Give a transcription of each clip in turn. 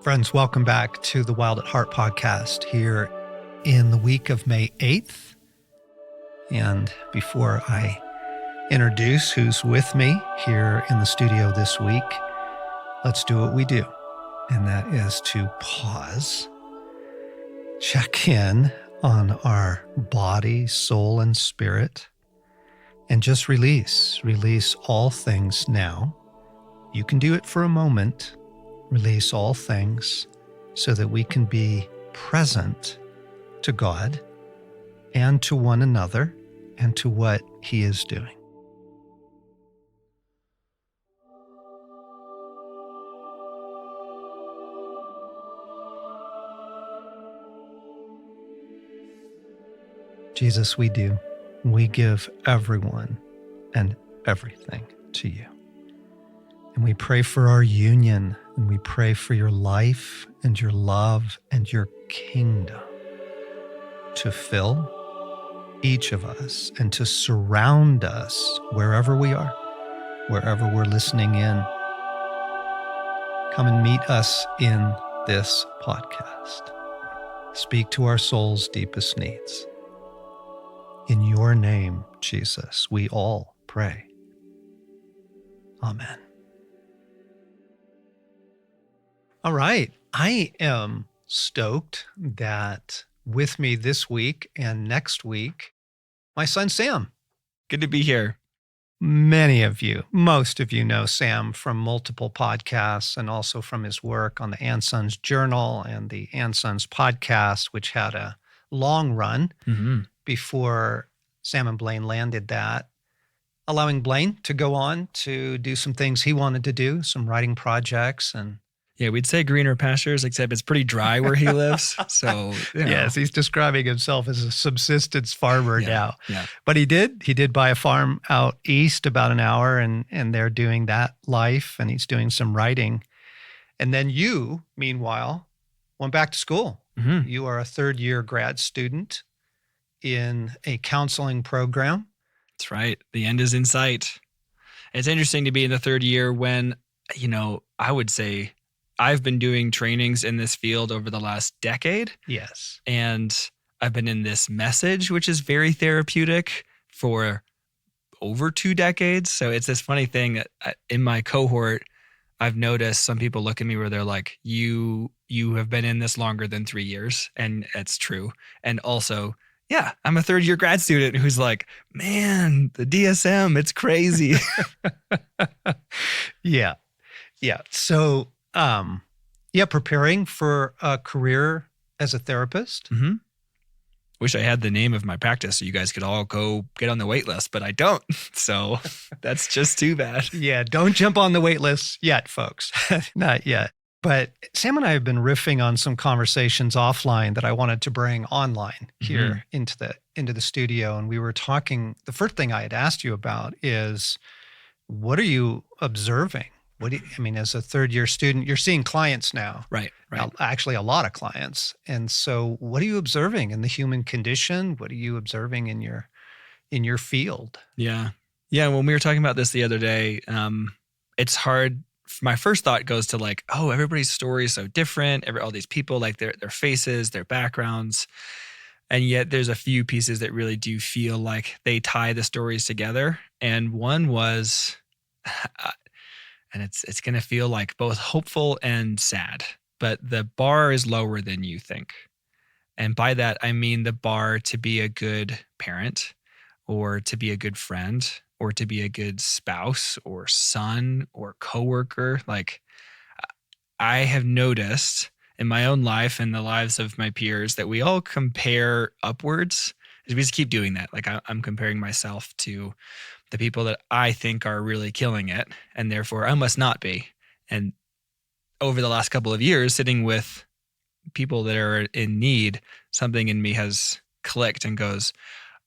Friends, welcome back to the Wild at Heart podcast here in the week of May 8th. And before I introduce who's with me here in the studio this week, let's do what we do. And that is to pause, check in on our body, soul, and spirit, and just release all things now. You can do it for a moment. Release all things so that we can be present to God and to one another and to what He is doing. Jesus, we do. We give everyone and everything to you. And we pray for our union, and we pray for your life and your love and your kingdom to fill each of us and to surround us wherever we are, wherever we're listening in. Come and meet us in this podcast. Speak to our soul's deepest needs. In your name, Jesus, we all pray. Amen. All right. I am stoked that with me this week and next week, my son, Sam. Good to be here. Most of you know Sam from multiple podcasts and also from his work on the And Sons Journal and the And Sons podcast, which had a long run before Sam and Blaine landed that, allowing Blaine to go on to do some things he wanted to do, some writing projects. And yeah, we'd say greener pastures, except it's pretty dry where he lives. So yes, he's describing himself as a subsistence farmer now. Yeah. But he did buy a farm out east about an hour, and they're doing that life, and he's doing some writing. And then you, meanwhile, went back to school. Mm-hmm. You are a third-year grad student in a counseling program. That's right. The end is in sight. It's interesting to be in the third year when, I would say I've been doing trainings in this field over the last decade. Yes. And I've been in this message, which is very therapeutic, for over 2 decades. So it's this funny thing that in my cohort, I've noticed some people look at me where they're like, you have been in this longer than 3 years. And it's true. And also, yeah, I'm a third-year grad student who's like, man, the DSM, it's crazy. Yeah. So, preparing for a career as a therapist. Mm-hmm. Wish I had the name of my practice so you guys could all go get on the wait list, but I don't. So that's just too bad. Yeah, don't jump on the wait list yet, folks. Not yet. But Sam and I have been riffing on some conversations offline that I wanted to bring online here into the studio. And we were talking, the first thing I had asked you about is, what are you observing? As a third-year student, you're seeing clients now. Right. Actually, a lot of clients. And so what are you observing in the human condition? What are you observing in your field? Yeah. When we were talking about this the other day, it's hard. My first thought goes to like, oh, everybody's story is so different. All these people, like their faces, their backgrounds. And yet there's a few pieces that really do feel like they tie the stories together. And one was... and it's going to feel like both hopeful and sad, but the bar is lower than you think. And by that, I mean the bar to be a good parent, or to be a good friend, or to be a good spouse or son or coworker. Like, I have noticed in my own life and the lives of my peers that we all compare upwards. We just keep doing that. Like, I'm comparing myself to the people that I think are really killing it, and therefore I must not be. And over the last couple of years, sitting with people that are in need, something in me has clicked and goes,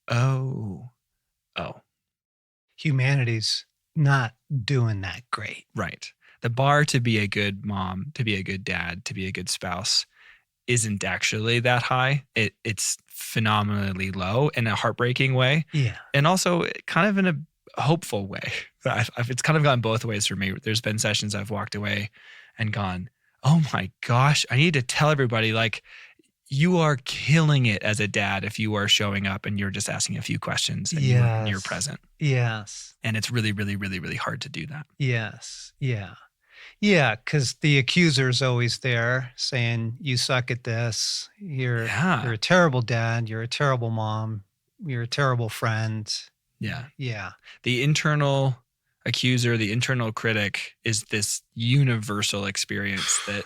oh. Humanity's not doing that great. Right. The bar to be a good mom, to be a good dad, to be a good spouse isn't actually that high. It's phenomenally low in a heartbreaking way. Yeah. And also kind of in a hopeful way. It's kind of gone both ways for me. There's been sessions I've walked away and gone, oh my gosh, I need to tell everybody, like, you are killing it as a dad if you are showing up and you're just asking a few questions and you're Yes. present. Yes. And it's really, really, really, really hard to do that. Yes. Yeah. Yeah, because the accuser's always there saying, you suck at this. You're Yeah. a terrible dad. You're a terrible mom. You're a terrible friend. Yeah. Yeah. The internal accuser, the internal critic is this universal experience that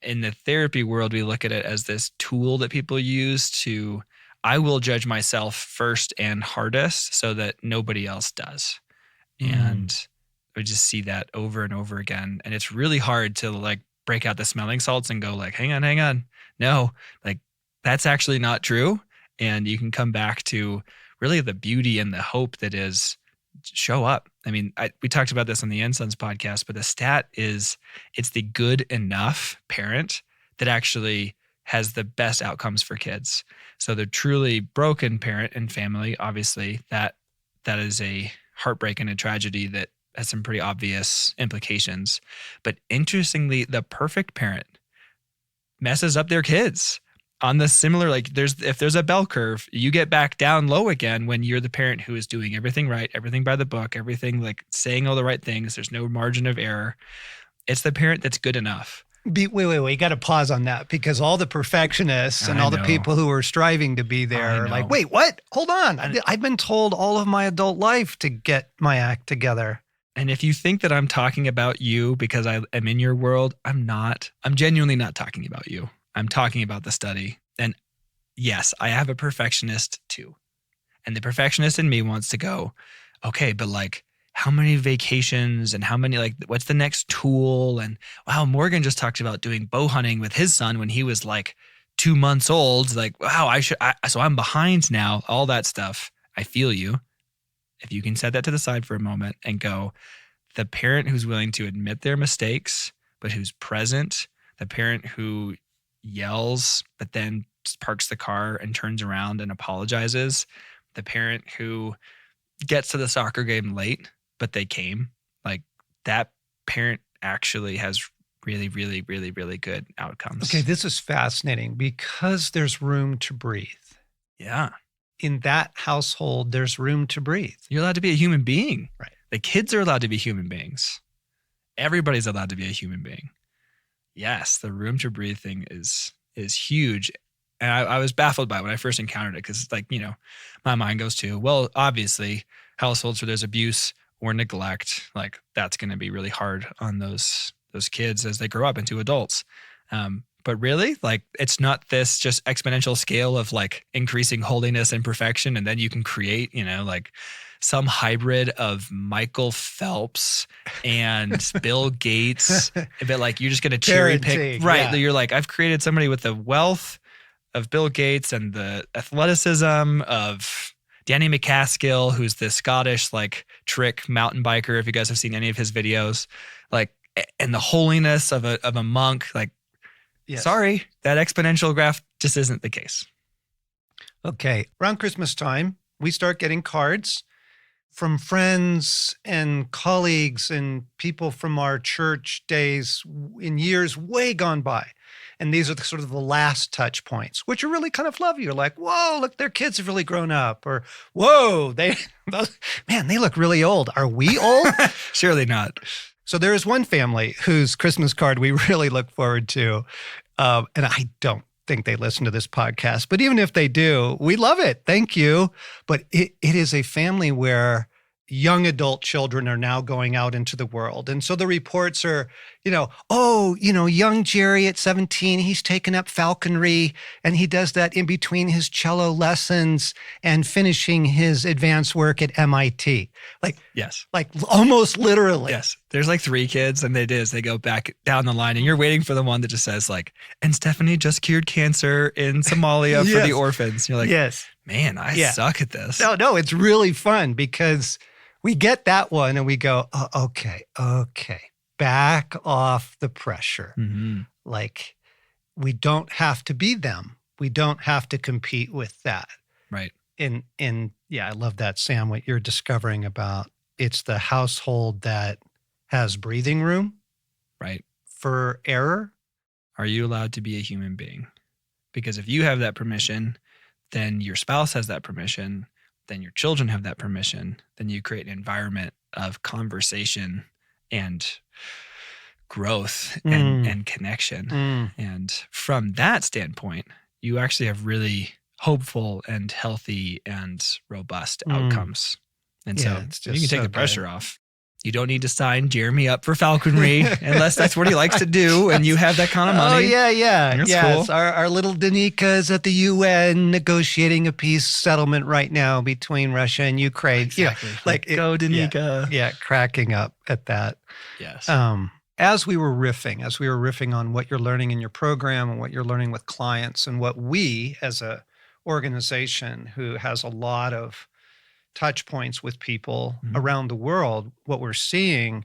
in the therapy world, we look at it as this tool that people use to, I will judge myself first and hardest so that nobody else does. And we just see that over and over again. And it's really hard to like break out the smelling salts and go like, hang on. No, like that's actually not true. And you can come back to really the beauty and the hope that is show up. I mean, we talked about this on the Ensigns podcast, but the stat is it's the good enough parent that actually has the best outcomes for kids. So the truly broken parent and family, obviously, that is a heartbreak and a tragedy that has some pretty obvious implications. But interestingly, the perfect parent messes up their kids on the similar, like if there's a bell curve, you get back down low again when you're the parent who is doing everything right, everything by the book, everything like saying all the right things. There's no margin of error. It's the parent that's good enough. Wait. You got to pause on that because all the perfectionists and all the people who are striving to be there are like, wait, what? Hold on. I've been told all of my adult life to get my act together. And if you think that I'm talking about you because I am in your world, I'm not. I'm genuinely not talking about you. I'm talking about the study. And yes, I have a perfectionist too. And the perfectionist in me wants to go, okay, but like how many vacations and how many, like what's the next tool? And wow, Morgan just talked about doing bow hunting with his son when he was like 2 months old. Like, wow, so I'm behind now, all that stuff. I feel you. If you can set that to the side for a moment and go, the parent who's willing to admit their mistakes, but who's present, the parent who yells, but then parks the car and turns around and apologizes, the parent who gets to the soccer game late, but they came, like that parent actually has really, really, really, really good outcomes. Okay, this is fascinating because there's room to breathe. Yeah. In that household, there's room to breathe. You're allowed to be a human being. Right. The kids are allowed to be human beings. Everybody's allowed to be a human being. Yes, the room to breathe thing is huge. And I was baffled by it when I first encountered it because, like, you know, my mind goes to, well, obviously, households where there's abuse or neglect, like that's going to be really hard on those kids as they grow up into adults. But really, like, it's not this just exponential scale of like increasing holiness and perfection. And then you can create, you know, like some hybrid of Michael Phelps and Bill Gates. But like, you're just going to cherry pick. Right. Yeah. You're like, I've created somebody with the wealth of Bill Gates and the athleticism of Danny McCaskill, who's the Scottish like trick mountain biker. If you guys have seen any of his videos, like, and the holiness of a monk, like, yes. Sorry, that exponential graph just isn't the case. Okay. Around Christmas time, we start getting cards from friends and colleagues and people from our church days in years way gone by. And these are the sort of the last touch points, which are really kind of lovely. You're like, whoa, look, their kids have really grown up. Or, whoa, they look really old. Are we old? Surely not. So there is one family whose Christmas card we really look forward to. And I don't think they listen to this podcast, but even if they do, we love it. Thank you. But it is a family where young adult children are now going out into the world. And so the reports are, young Jerry at 17, he's taken up falconry and he does that in between his cello lessons and finishing his advanced work at MIT. Like, yes, like almost literally. Yes. There's like 3 kids and they go back down the line and you're waiting for the one that just says like, and Stephanie just cured cancer in Somalia yes. for the orphans. You're like, yes, man, I suck at this. No, it's really fun because we get that one and we go, oh, okay. Back off the pressure. Mm-hmm. Like, we don't have to be them. We don't have to compete with that. Right. And I love that, Sam, what you're discovering about it's the household that has breathing room. Right. for error? Are you allowed to be a human being? Because if you have that permission, then your spouse has that permission, then your children have that permission, then you create an environment of conversation and growth and connection. And from that standpoint, you actually have really hopeful and healthy and robust outcomes. And Yeah, so it's you just can take so the pressure good. off. You don't need to sign Jeremy up for falconry unless that's what he likes to do and you have that kind of money. Oh, yeah. That's Yes. cool. Our little Danica is at the UN negotiating a peace settlement right now between Russia and Ukraine. Exactly. Go Danica. Yeah, cracking up at that. Yes. As we were riffing on what you're learning in your program and what you're learning with clients and what we as a organization who has a lot of touch points with people around the world, what we're seeing,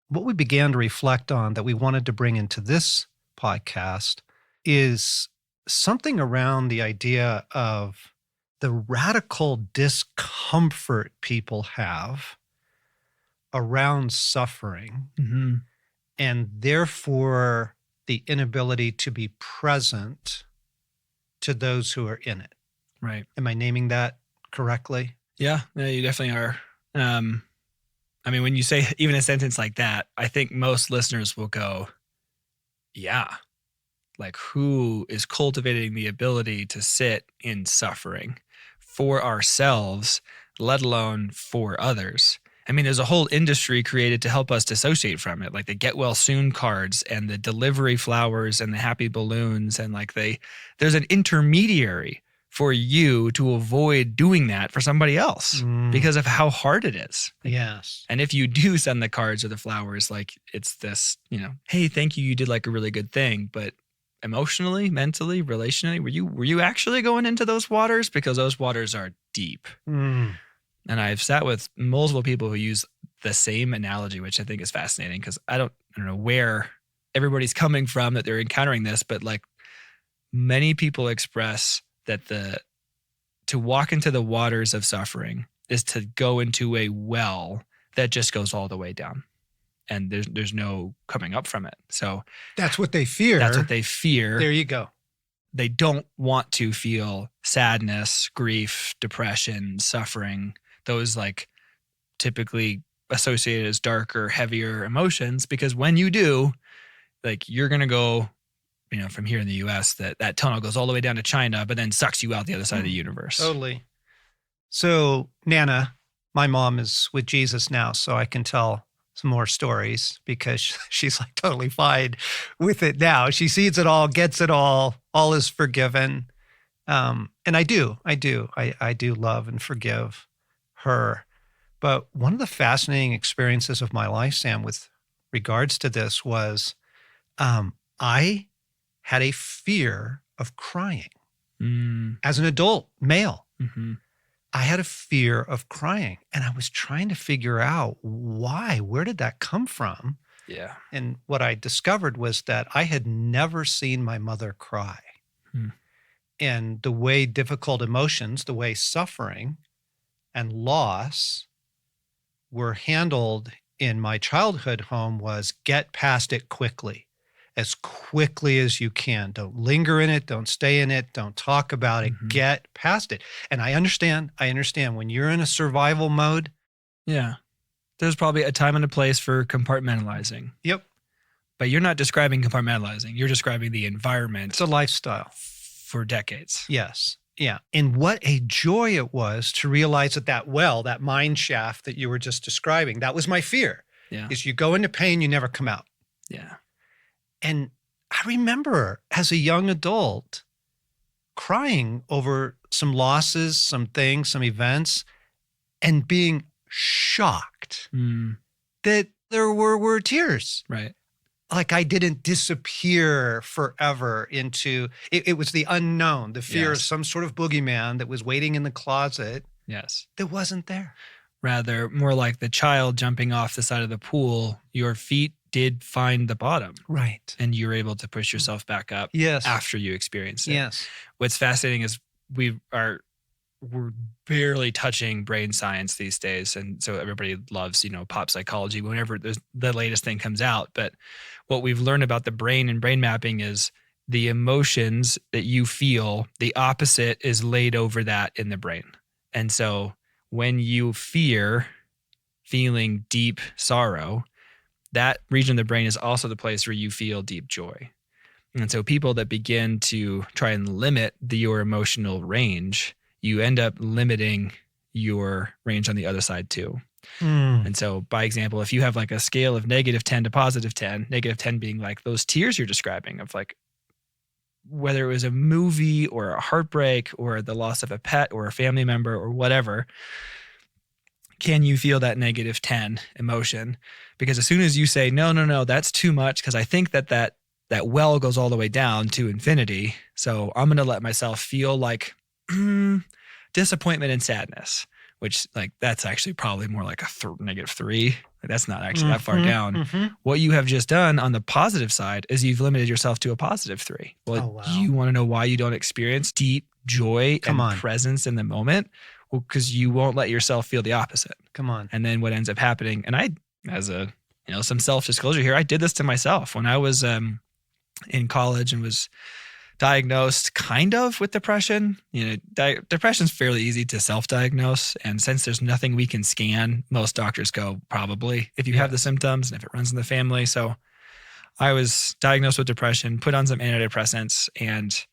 what we began to reflect on that we wanted to bring into this podcast is something around the idea of the radical discomfort people have around suffering and therefore the inability to be present to those who are in it. Right. Am I naming that correctly? Yeah, you definitely are. I mean, when you say even a sentence like that, I think most listeners will go, yeah, like who is cultivating the ability to sit in suffering for ourselves, let alone for others? I mean, there's a whole industry created to help us dissociate from it, like the get well soon cards and the delivery flowers and the happy balloons. And like there's an intermediary for you to avoid doing that for somebody else because of how hard it is. Yes. And if you do send the cards or the flowers, like it's this, hey, thank you. You did like a really good thing. But emotionally, mentally, relationally, were you actually going into those waters? Because those waters are deep. And I've sat with multiple people who use the same analogy, which I think is fascinating because I don't know where everybody's coming from that they're encountering this, but like many people express that to walk into the waters of suffering is to go into a well that just goes all the way down. And there's no coming up from it. So that's what they fear. There you go. They don't want to feel sadness, grief, depression, suffering, those like typically associated as darker, heavier emotions, because when you do, like you're going to go, from here in the US, that tunnel goes all the way down to China, but then sucks you out the other side of the universe. Totally. So Nana, my mom is with Jesus now, so I can tell some more stories because she's like totally fine with it now. She sees it all, gets it all is forgiven. And I do love and forgive her. But one of the fascinating experiences of my life, Sam, with regards to this was I had a fear of crying. As an adult male. I had a fear of crying and I was trying to figure out why, where did that come from? Yeah. And what I discovered was that I had never seen my mother cry. And the way difficult emotions, the way suffering and loss were handled in my childhood home was get past it quickly as you can. Don't linger in it. Don't stay in it. Don't talk about it. Get past it. And I understand when you're in a survival mode. Yeah. There's probably a time and a place for compartmentalizing. Yep. But you're not describing compartmentalizing. You're describing the environment. It's a lifestyle. For decades. Yes. Yeah. And what a joy it was to realize that mine shaft that you were just describing, that was my fear. Yeah. Is you go into pain, you never come out. Yeah. And I remember as a young adult crying over some losses, some things, some events, and being shocked that there were tears. Right. Like I didn't disappear forever into, it was the unknown, the fear of some sort of boogeyman that was waiting in the closet. Yes. That wasn't there. Rather, more like the child jumping off the side of the pool, your feet did find the bottom. Right. And you were able to push yourself back up yes. after you experienced it. Yes. What's fascinating is we are we're barely touching brain science these days. And so everybody loves, pop psychology whenever the latest thing comes out. But what we've learned about the brain and brain mapping is the emotions that you feel, the opposite is laid over that in the brain. And so when you feeling deep sorrow, that region of the brain is also the place where you feel deep joy. And so people that begin to try and limit your emotional range, you end up limiting your range on the other side too. And so by example, if you have like a scale of -10 to +10, -10 being like those tears you're describing of like, whether it was a movie or a heartbreak or the loss of a pet or a family member or whatever, can you feel that -10 emotion? Because as soon as you say, no, that's too much, because I think that well goes all the way down to infinity. So I'm going to let myself feel like disappointment and sadness, which like that's actually probably more like a -3. Like, that's not actually that far down. What you have just done on the positive side is you've limited yourself to a +3. Well, you want to know why you don't experience deep joy and presence in the moment? Well, because you won't let yourself feel the opposite. Come on. And then what ends up happening, and I, as a, some self-disclosure here, I did this to myself when I was in college and was diagnosed kind of with depression. Depression's fairly easy to self-diagnose. And since there's nothing we can scan, most doctors go, probably, if you have the symptoms and if it runs in the family. So I was diagnosed with depression, put on some antidepressants, and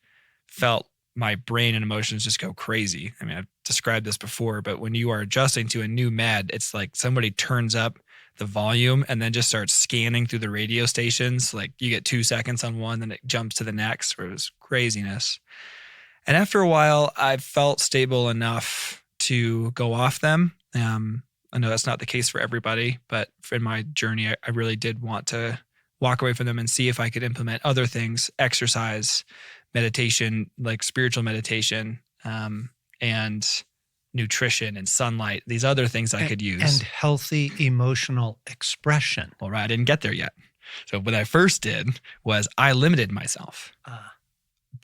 felt my brain and emotions just go crazy. I mean, I've described this before, but when you are adjusting to a new med, it's like somebody turns up the volume and then just starts scanning through the radio stations. Like you get 2 seconds on one, then it jumps to the next, where it was craziness. And after a while, I felt stable enough to go off them. I know that's not the case for everybody, but in my journey, I really did want to walk away from them and see if I could implement other things, exercise, meditation, like spiritual meditation, and nutrition and sunlight, these other things I could use. And healthy emotional expression. Well, right, I didn't get there yet. So what I first did was I limited myself.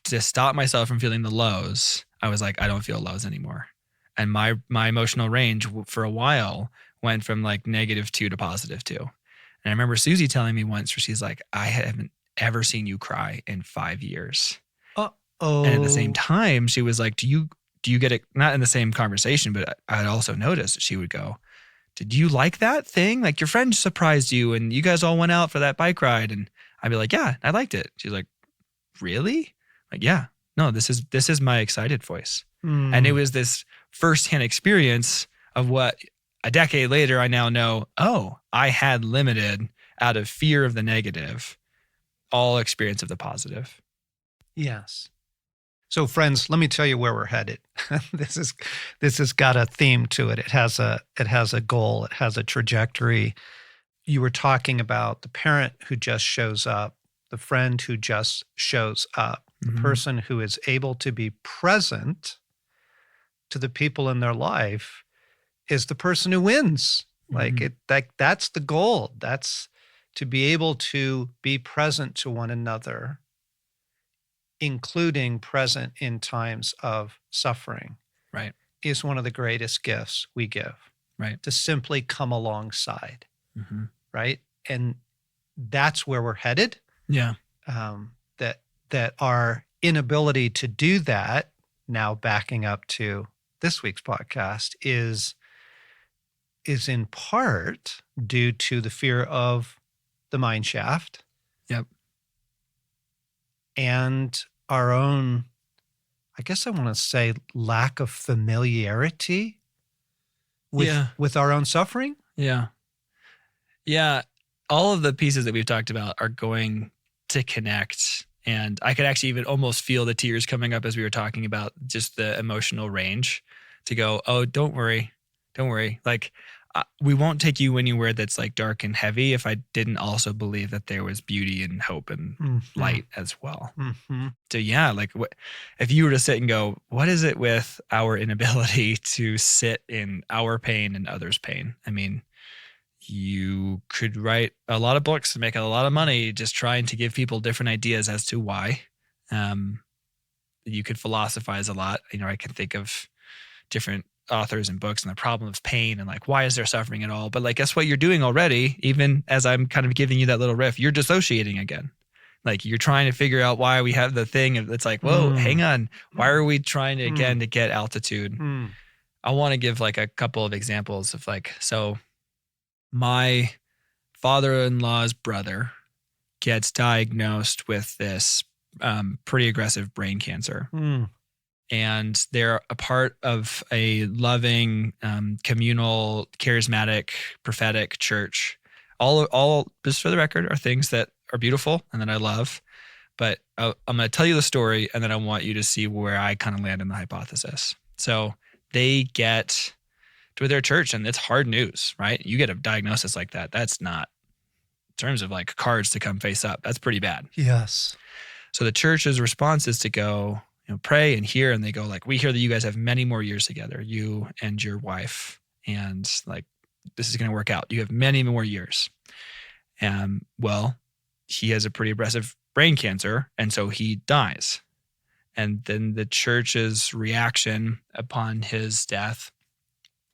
To stop myself from feeling the lows. I was like, I don't feel lows anymore. And my emotional range for a while went from like -2 to +2. And I remember Susie telling me once, where she's like, I haven't ever seen you cry in 5 years. And at the same time, she was like, do you get it? Not in the same conversation, but I'd also noticed she would go, did you like that thing? Like your friend surprised you and you guys all went out for that bike ride. And I'd be like, yeah, I liked it. She's like, really? Like, yeah, no, this is my excited voice. And it was this firsthand experience of what a decade later, I now know, I had limited out of fear of the negative, all experience of the positive. Yes. So friends, let me tell you where we're headed. This has got a theme to it. It has a goal. It has a trajectory. You were talking about the parent who just shows up, the friend who just shows up, the person who is able to be present to the people in their life is the person who wins. That's the goal. That's to be able to be present to one another, including present in times of suffering, right, is one of the greatest gifts we give, right? To simply come alongside, right? And that's where we're headed. Yeah. That our inability to do that, now backing up to this week's podcast, is in part due to the fear of the mine shaft. Yep. And our own, I guess I want to say, lack of familiarity with our own suffering. Yeah. Yeah. All of the pieces that we've talked about are going to connect. And I could actually even almost feel the tears coming up as we were talking about just the emotional range, to go, oh, don't worry. Like, we won't take you anywhere that's like dark and heavy if I didn't also believe that there was beauty and hope and light as well. So yeah, like if you were to sit and go, what is it with our inability to sit in our pain and others' pain? I mean, you could write a lot of books and make a lot of money just trying to give people different ideas as to why. You could philosophize a lot. I can think of different authors and books and the problem of pain and like, why is there suffering at all? But like, guess what you're doing already? Even as I'm kind of giving you that little riff, you're dissociating again. Like you're trying to figure out why we have the thing. It's like, whoa, hang on. Why are we trying to, again, to get altitude? I want to give like a couple of examples of like, so my father-in-law's brother gets diagnosed with this pretty aggressive brain cancer. And they're a part of a loving, communal, charismatic, prophetic church. All just for the record, are things that are beautiful and that I love. But I'm going to tell you the story, and then I want you to see where I kind of land in the hypothesis. So they get to their church, and it's hard news, right? You get a diagnosis like that. That's not, in terms of like cards to come face up, that's pretty bad. Yes. So the church's response is to go, pray and hear. And they go like, we hear that you guys have many more years together, you and your wife. And like, this is going to work out. You have many more years. Well, he has a pretty aggressive brain cancer. And so he dies. And then the church's reaction upon his death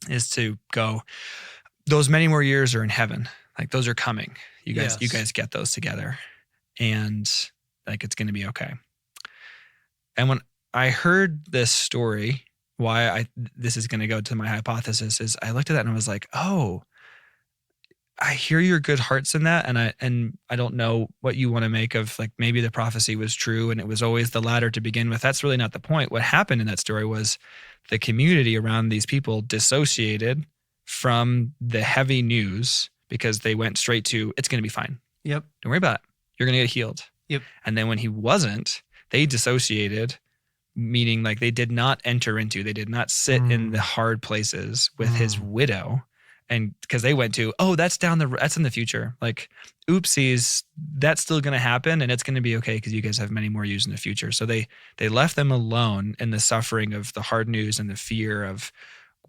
is to go, those many more years are in heaven. Like those are coming. You guys get those together. And like, it's going to be okay. And when I heard this story, why this is going to go to my hypothesis is I looked at that and I was like, oh, I hear your good hearts in that. And I don't know what you want to make of like, maybe the prophecy was true and it was always the latter to begin with. That's really not the point. What happened in that story was the community around these people dissociated from the heavy news because they went straight to, it's going to be fine. Yep. Don't worry about it. You're going to get healed. Yep. And then when he wasn't, they dissociated, meaning like they did not sit in the hard places with his widow. And because they went to, oh, that's in the future. Like, oopsies, that's still going to happen and it's going to be okay because you guys have many more years in the future. So they left them alone in the suffering of the hard news and the fear of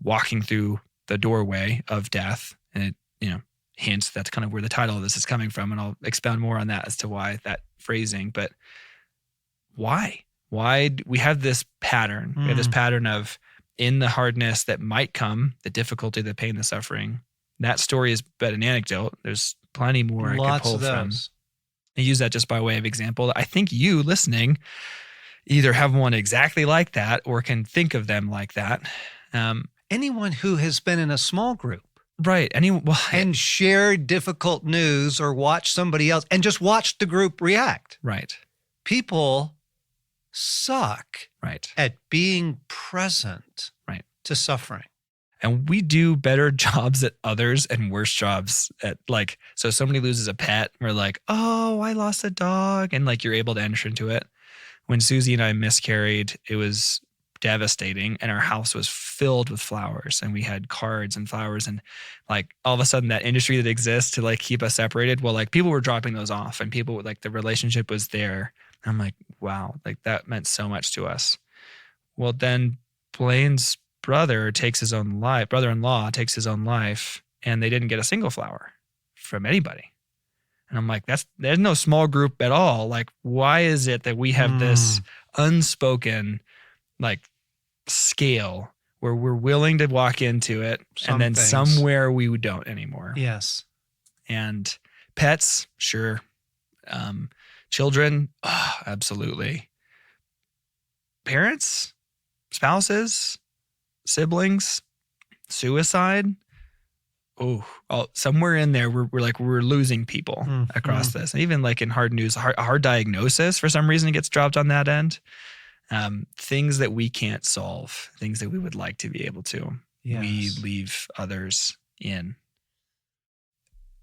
walking through the doorway of death. And it, hence that's kind of where the title of this is coming from. And I'll expound more on that as to why that phrasing. But why? Why we have this pattern? We have this pattern of, in the hardness that might come, the difficulty, the pain, the suffering. That story is but an anecdote. There's plenty more I could pull from. I use that just by way of example. I think you listening either have one exactly like that or can think of them like that. Anyone who has been in a small group. Right. And shared difficult news or watched somebody else and just watched the group react. Right. People suck at being present to suffering. And we do better jobs at others and worse jobs at like, so somebody loses a pet, we're like, oh, I lost a dog. And like, you're able to enter into it. When Susie and I miscarried, it was devastating and our house was filled with flowers and we had cards and flowers and like all of a sudden that industry that exists to like keep us separated. Well, like people were dropping those off and people like the relationship was there. I'm like, wow, like that meant so much to us. Well, then Blaine's brother-in-law takes his own life and they didn't get a single flower from anybody. And I'm like, there's no small group at all. Like, why is it that we have this unspoken like scale where we're willing to walk into it and then somewhere we don't anymore? Yes. And pets, sure. Children, absolutely. Parents, spouses, siblings, suicide. Somewhere in there, we're losing people across this. And even like in hard news, a hard diagnosis for some reason gets dropped on that end. Things that we can't solve, things that we would like to be able to, we leave others in.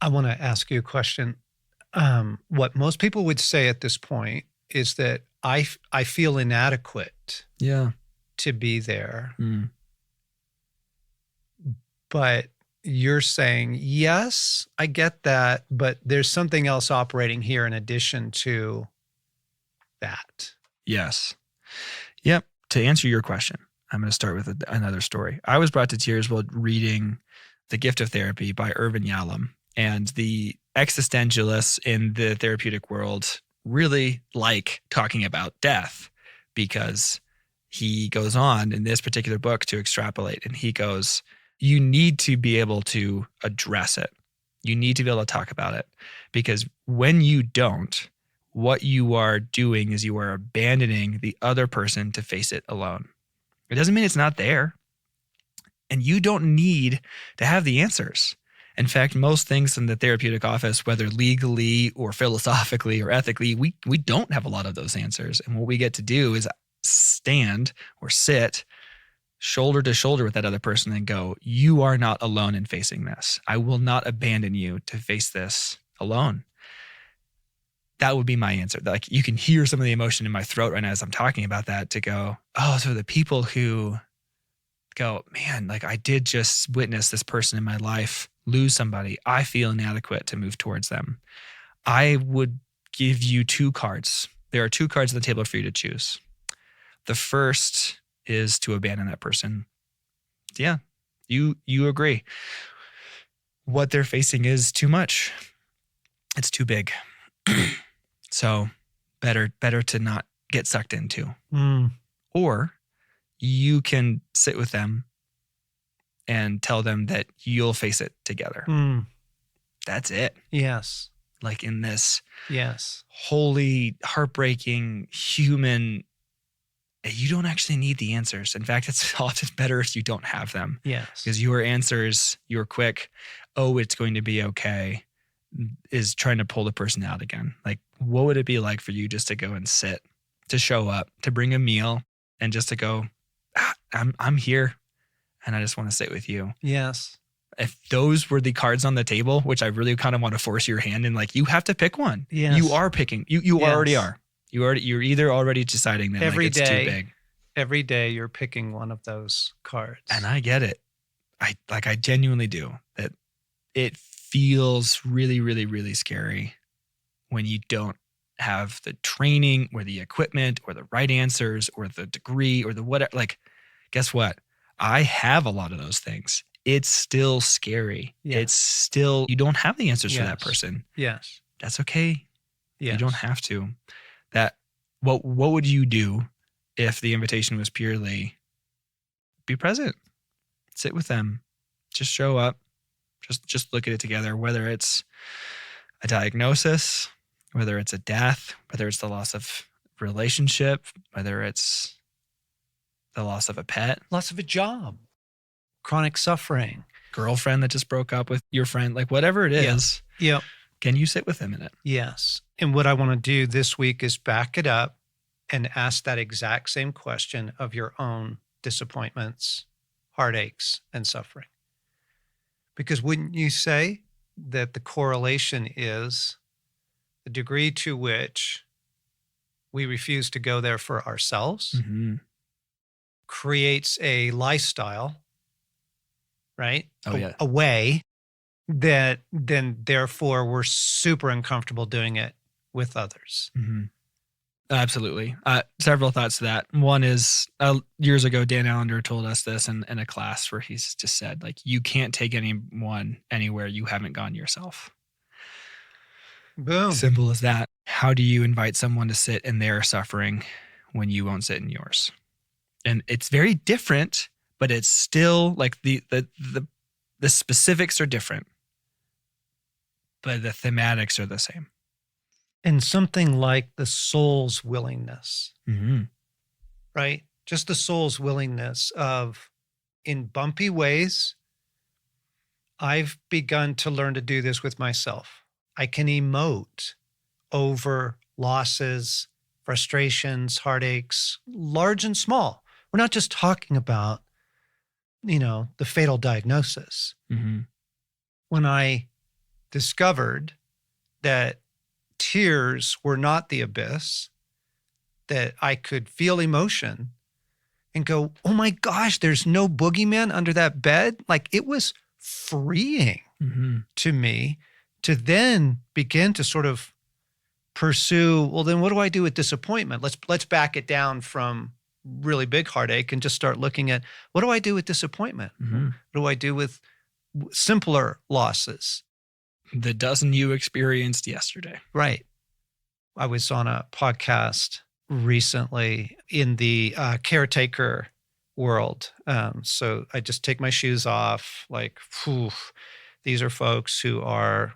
I want to ask you a question. What most people would say at this point is that I feel inadequate to be there. But you're saying, yes, I get that, but there's something else operating here in addition to that. Yes. Yep. To answer your question, I'm going to start with another story. I was brought to tears while reading The Gift of Therapy by Irvin Yalom. And the existentialists in the therapeutic world really like talking about death because he goes on in this particular book to extrapolate, and he goes, you need to be able to address it. You need to be able to talk about it, because when you don't, what you are doing is you are abandoning the other person to face it alone. It doesn't mean it's not there. And you don't need to have the answers. In fact, most things in the therapeutic office, whether legally or philosophically or ethically, we don't have a lot of those answers. And what we get to do is stand or sit shoulder to shoulder with that other person and go, you are not alone in facing this. I will not abandon you to face this alone. That would be my answer. Like, you can hear some of the emotion in my throat right now as I'm talking about that, to go, oh, so the people who go, man, like, I did just witness this person in my life lose somebody. I feel inadequate to move towards them. I would give you 2 cards. There are 2 cards on the table for you to choose. The first is to abandon that person. Yeah, you agree. What they're facing is too much. It's too big. So better to not get sucked into. Or you can sit with them and tell them that you'll face it together. That's it. Yes. Like, in this Yes. holy, heartbreaking, human, you don't actually need the answers. In fact, it's often better if you don't have them. Yes. Because your answers, your quick, oh, it's going to be okay, is trying to pull the person out again. Like, what would it be like for you just to go and sit, to show up, to bring a meal, and just to go, I'm here, and I just want to sit with you. Yes. If those were the cards on the table, which I really kind of want to force your hand in, like, you have to pick one. Yes. You are picking. You Yes. already are. You're either already deciding that Every like, it's day. too big. Every day you're picking one of those cards. And I get it. I genuinely do. That it feels really, really, really scary when you don't have the training or the equipment or the right answers or the degree or the whatever. Like, guess what? I have a lot of those things. It's still scary. Yeah. It's still, you don't have the answers for that Yes. person. Yes. That's okay. Yes. You don't have to. That, what would you do if the invitation was purely be present, sit with them, just show up, just look at it together, whether it's a diagnosis, whether it's a death, whether it's the loss of relationship, whether it's the loss of a pet, Loss of a job, chronic suffering. girlfriend that just broke up with your friend, like whatever it is, Yep. can you sit with them in it? Yes. And what I want to do this week is back it up and ask that exact same question of your own disappointments, heartaches, and suffering. Because wouldn't you say that the correlation is the degree to which we refuse to go there for ourselves Mm-hmm. creates a lifestyle, right? Oh, yeah. A way that then therefore we're super uncomfortable doing it with others. Mm-hmm. Absolutely. Several thoughts to that. One is years ago, Dan Allender told us this in a class where he's just said, like, you can't take anyone anywhere you haven't gone yourself. Boom. Simple as that. How do you invite someone to sit in their suffering when you won't sit in yours? And it's very different, but it's still like the specifics are different, but the thematics are the same. And something like the soul's willingness, Mm-hmm. right? Just the soul's willingness of, in bumpy ways, I've begun to learn to do this with myself. I can emote over losses, frustrations, heartaches, large and small. We're not just talking about, the fatal diagnosis. Mm-hmm. When I discovered that tears were not the abyss, that I could feel emotion and go, oh my gosh, there's no boogeyman under that bed. Like, it was freeing Mm-hmm. to me to then begin to sort of pursue, well, then what do I do with disappointment? Let's back it down from really big heartache and just start looking at, what do I do with disappointment? Mm-hmm. What do I do with simpler losses? The dozen you experienced yesterday. Right. I was on a podcast recently in the caretaker world. So I just take my shoes off, like, whew, these are folks who are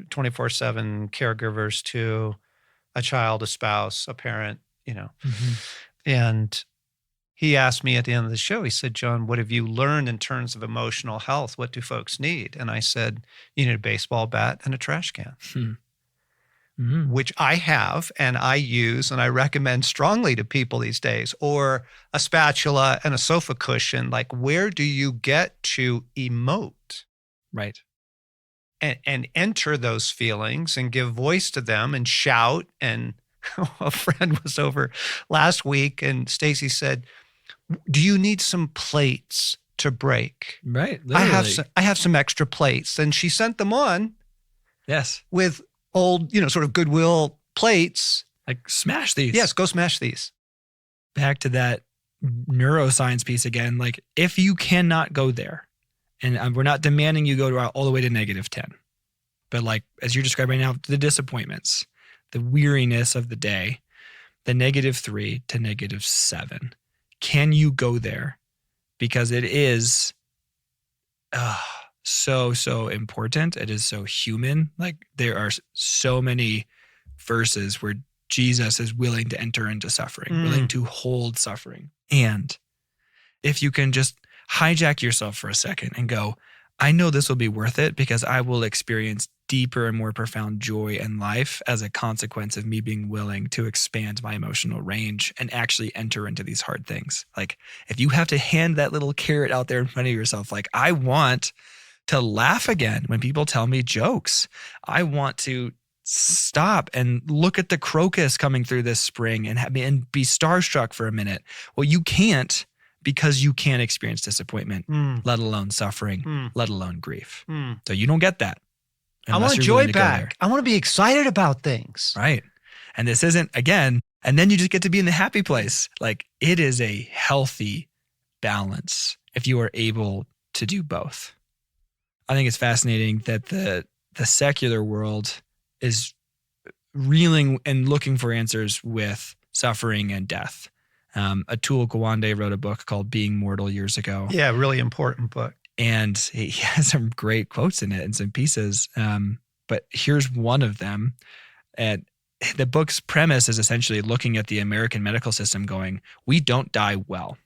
24/7 caregivers to a child, a spouse, a parent, you know. Mm-hmm. And he asked me at the end of the show, he said, John, what have you learned in terms of emotional health? What do folks need? And I said, you need a baseball bat and a trash can, Mm-hmm. which I have and I use and I recommend strongly to people these days, or a spatula and a sofa cushion. Like, where do you get to emote? Right. And enter those feelings and give voice to them and shout. And a friend was over last week and Stacy said, do you need some plates to break? Right. I have some extra plates. And she sent them on. Yes. With old, sort of Goodwill plates. Like, smash these. Yes, go smash these. Back to that neuroscience piece again. Like, if you cannot go there, and we're not demanding you go all the way to -10, but like, as you're describing right now, the disappointments, the weariness of the day, the -3 to -7, can you go there? Because it is so important. It is so human. Like, there are so many verses where Jesus is willing to enter into suffering, willing to hold suffering. And if you can just hijack yourself for a second and go, I know this will be worth it because I will experience deeper and more profound joy in life as a consequence of me being willing to expand my emotional range and actually enter into these hard things. Like, if you have to hand that little carrot out there in front of yourself, like, I want to laugh again when people tell me jokes. I want to stop and look at the crocus coming through this spring and be starstruck for a minute. Well, you can't, because you can't experience disappointment, let alone suffering, let alone grief. So you don't get that. I want joy back. I want to be excited about things. Right. And this isn't, again, and then you just get to be in the happy place. Like, it is a healthy balance if you are able to do both. I think it's fascinating that the secular world is reeling and looking for answers with suffering and death. Atul Gawande wrote a book called Being Mortal years ago. Yeah, really important book. And he has some great quotes in it and some pieces. But here's one of them. And the book's premise is essentially looking at the American medical system going, we don't die well.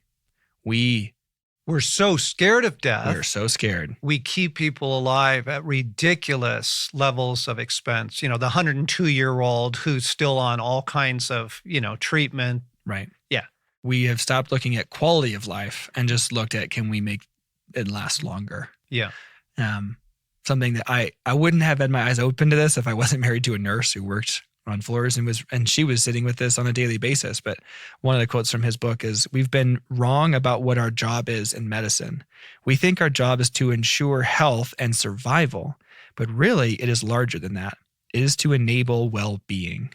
We're so scared of death. We're so scared. We keep people alive at ridiculous levels of expense. The 102-year-old who's still on all kinds of, treatment. Right. Yeah. We have stopped looking at quality of life and just looked at, can we make it last longer? Yeah. Something that I wouldn't have had my eyes open to this if I wasn't married to a nurse who worked on floors and she was sitting with this on a daily basis. But one of the quotes from his book is, we've been wrong about what our job is in medicine. We think our job is to ensure health and survival, but really it is larger than that. It is to enable well-being.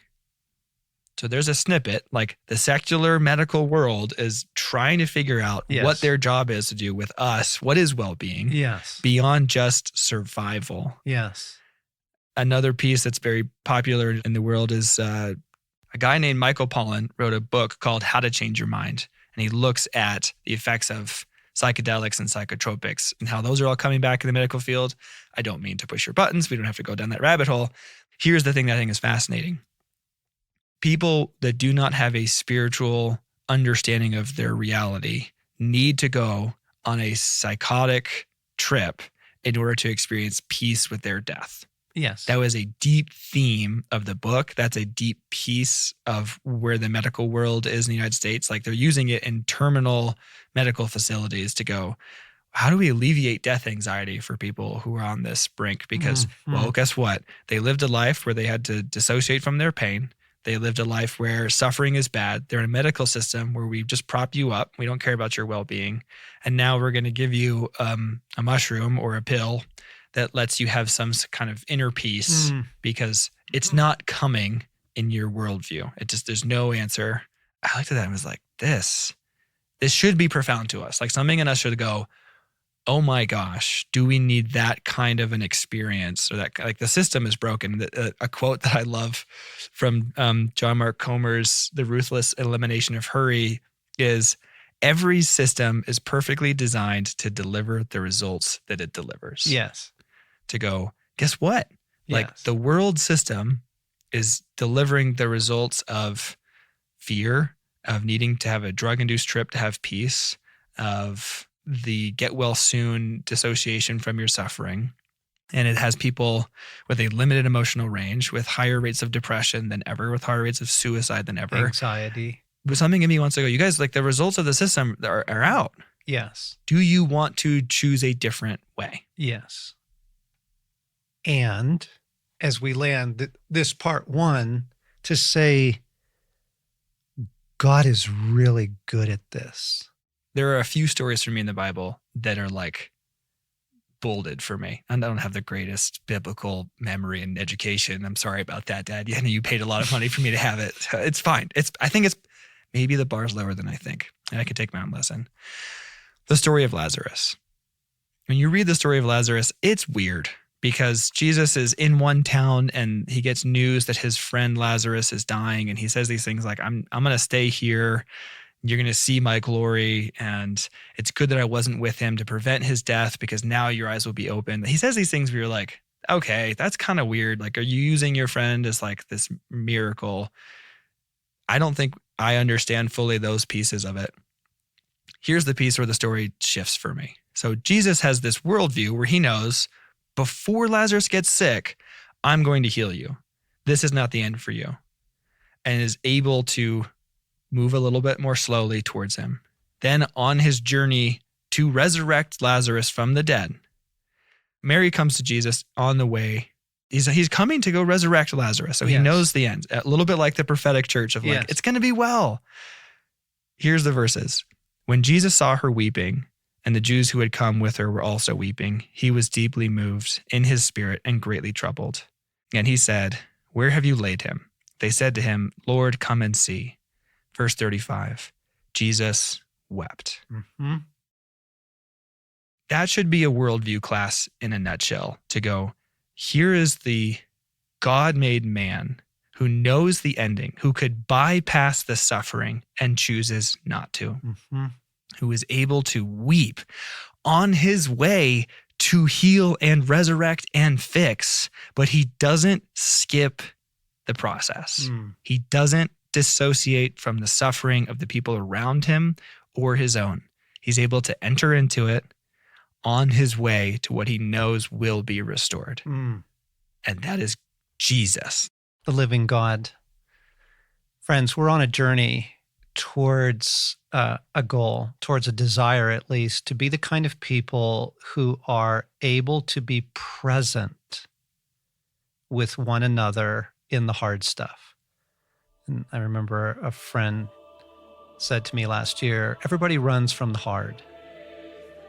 So there's a snippet, like, the secular medical world is trying to figure out what their job is to do with us. What is well-being? Yes. Beyond just survival. Yes. Another piece that's very popular in the world is a guy named Michael Pollan wrote a book called How to Change Your Mind. And he looks at the effects of psychedelics and psychotropics and how those are all coming back in the medical field. I don't mean to push your buttons. We don't have to go down that rabbit hole. Here's the thing that I think is fascinating. People that do not have a spiritual understanding of their reality need to go on a psychotic trip in order to experience peace with their death. Yes. That was a deep theme of the book. That's a deep piece of where the medical world is in the United States. Like, they're using it in terminal medical facilities to go, how do we alleviate death anxiety for people who are on this brink? Because, well, guess what? They lived a life where they had to dissociate from their pain. They lived a life where suffering is bad. They're in a medical system where we just prop you up. We don't care about your well-being. And now we're going to give you a mushroom or a pill that lets you have some kind of inner peace because it's not coming in your worldview. There's no answer. I looked at that and was like, this should be profound to us. Like, something in us should go, oh my gosh, do we need that kind of an experience? Or that, like, the system is broken. A quote that I love from John Mark Comer's The Ruthless Elimination of Hurry is, every system is perfectly designed to deliver the results that it delivers. Yes. To go, guess what? Like, Yes. the world system is delivering the results of fear, of needing to have a drug-induced trip to have peace, of the get well soon dissociation from your suffering. And it has people with a limited emotional range, with higher rates of depression than ever, with higher rates of suicide than ever. Anxiety. But something in me wants to go, you guys, like, the results of the system are out. Yes. Do you want to choose a different way? Yes. And as we land this part one, to say, God is really good at this. There are a few stories for me in the Bible that are like bolded for me. And I don't have the greatest biblical memory and education. I'm sorry about that, Dad. Yeah, you paid a lot of money for me to have it. It's fine. I think it's maybe the bar's lower than I think. And I could take my own lesson. The story of Lazarus. When you read the story of Lazarus, it's weird because Jesus is in one town and he gets news that his friend Lazarus is dying. And he says these things like, I'm going to stay here. You're going to see my glory. And it's good that I wasn't with him to prevent his death because now your eyes will be open. He says these things where you're like, okay, that's kind of weird. Like, are you using your friend as like this miracle? I don't think I understand fully those pieces of it. Here's the piece where the story shifts for me. So Jesus has this worldview where he knows before Lazarus gets sick, I'm going to heal you. This is not the end for you. And is able to move a little bit more slowly towards him. Then on his journey to resurrect Lazarus from the dead, Mary comes to Jesus on the way. He's coming to go resurrect Lazarus. So he knows the end. A little bit like the prophetic church of like, it's going to be well. Here's the verses. When Jesus saw her weeping, and the Jews who had come with her were also weeping, he was deeply moved in his spirit and greatly troubled. And he said, where have you laid him? They said to him, Lord, come and see. Verse 35, Jesus wept. Mm-hmm. That should be a worldview class in a nutshell, to go, here is the God-made man who knows the ending, who could bypass the suffering and chooses not to, who is able to weep on his way to heal and resurrect and fix, but he doesn't skip the process. He doesn't dissociate from the suffering of the people around him or his own. He's able to enter into it on his way to what he knows will be restored. And that is Jesus. The living God. Friends, we're on a journey towards a goal, towards a desire at least, to be the kind of people who are able to be present with one another in the hard stuff. And I remember a friend said to me last year, everybody runs from the hard.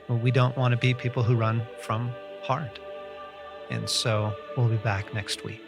Well, we don't want to be people who run from hard. And so we'll be back next week.